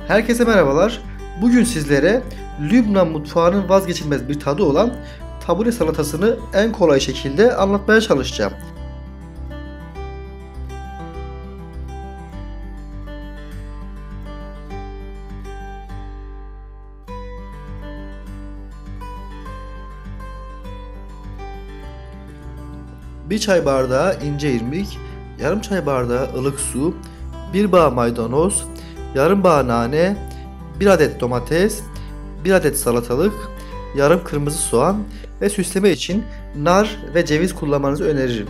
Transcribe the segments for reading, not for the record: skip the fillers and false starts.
Herkese merhabalar. Bugün sizlere Lübnan mutfağının vazgeçilmez bir tadı olan tabule salatasını en kolay şekilde anlatmaya çalışacağım. Bir çay bardağı ince irmik, yarım çay bardağı ılık su, bir bağ maydanoz, yarım bağ nane, bir adet domates, bir adet salatalık, yarım kırmızı soğan ve süsleme için nar ve ceviz kullanmanızı öneririm.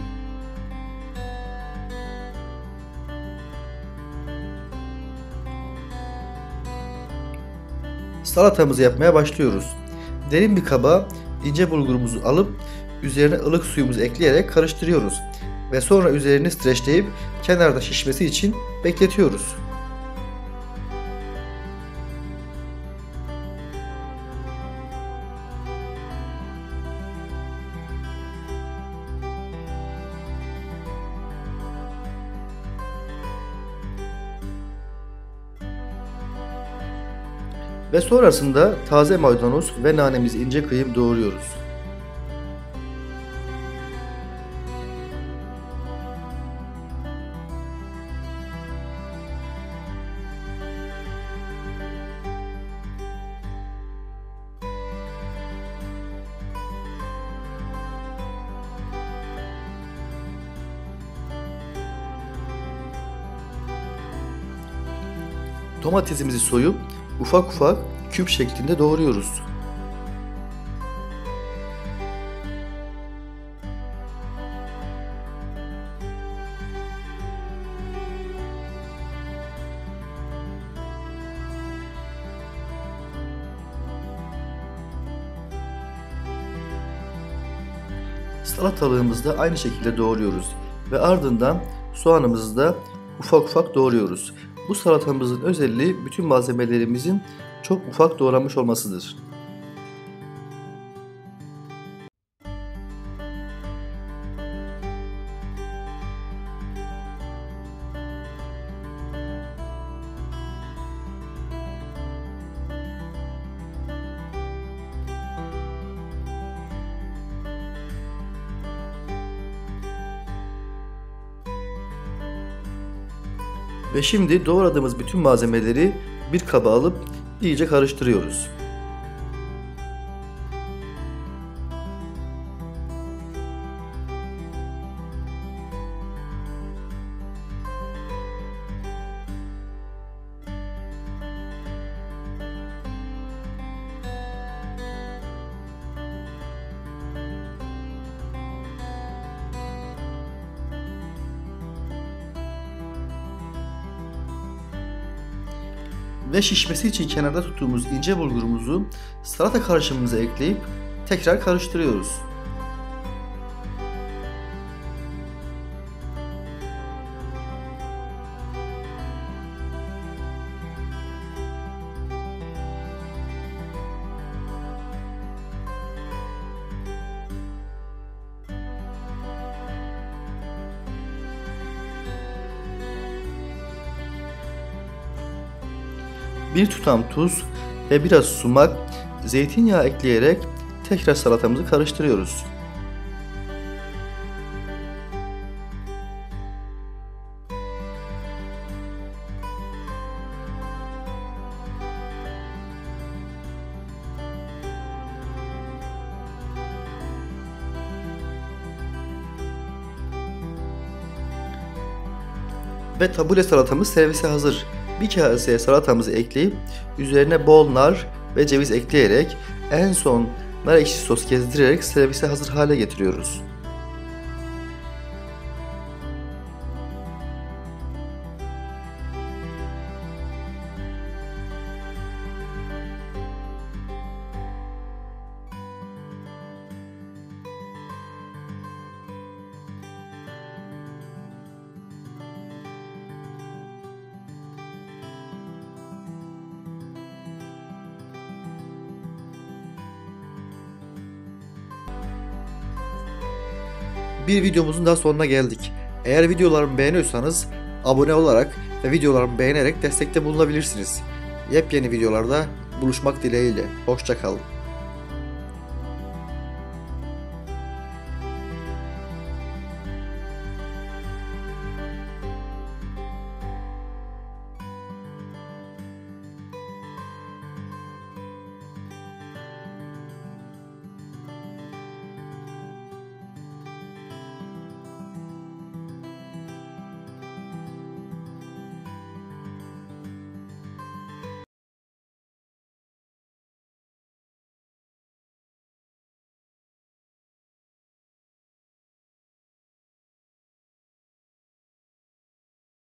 Salatamızı yapmaya başlıyoruz. Derin bir kaba ince bulgurumuzu alıp üzerine ılık suyumuzu ekleyerek karıştırıyoruz ve sonra üzerini streçleyip kenarda şişmesi için bekletiyoruz. Ve sonrasında taze maydanoz ve nanemizi ince kıyıp doğruyoruz. Domatesimizi soyup ufak ufak küp şeklinde doğruyoruz. Salatalığımızı da aynı şekilde doğruyoruz ve ardından soğanımızı da ufak ufak doğruyoruz. Bu salatamızın özelliği bütün malzemelerimizin çok ufak doğranmış olmasıdır. Ve şimdi doğradığımız bütün malzemeleri bir kaba alıp iyice karıştırıyoruz. Ve şişmesi için kenarda tuttuğumuz ince bulgurumuzu salata karışımımıza ekleyip tekrar karıştırıyoruz. Bir tutam tuz ve biraz sumak, zeytinyağı ekleyerek tekrar salatamızı karıştırıyoruz. Ve tabule salatamız servise hazır. Bir kaseye salatamızı ekleyip üzerine bol nar ve ceviz ekleyerek en son nar ekşi sos gezdirerek servise hazır hale getiriyoruz. Bir videomuzun daha sonuna geldik. Eğer videolarımı beğeniyorsanız abone olarak ve videolarımı beğenerek destekte bulunabilirsiniz. Yepyeni videolarda buluşmak dileğiyle. Hoşça kalın.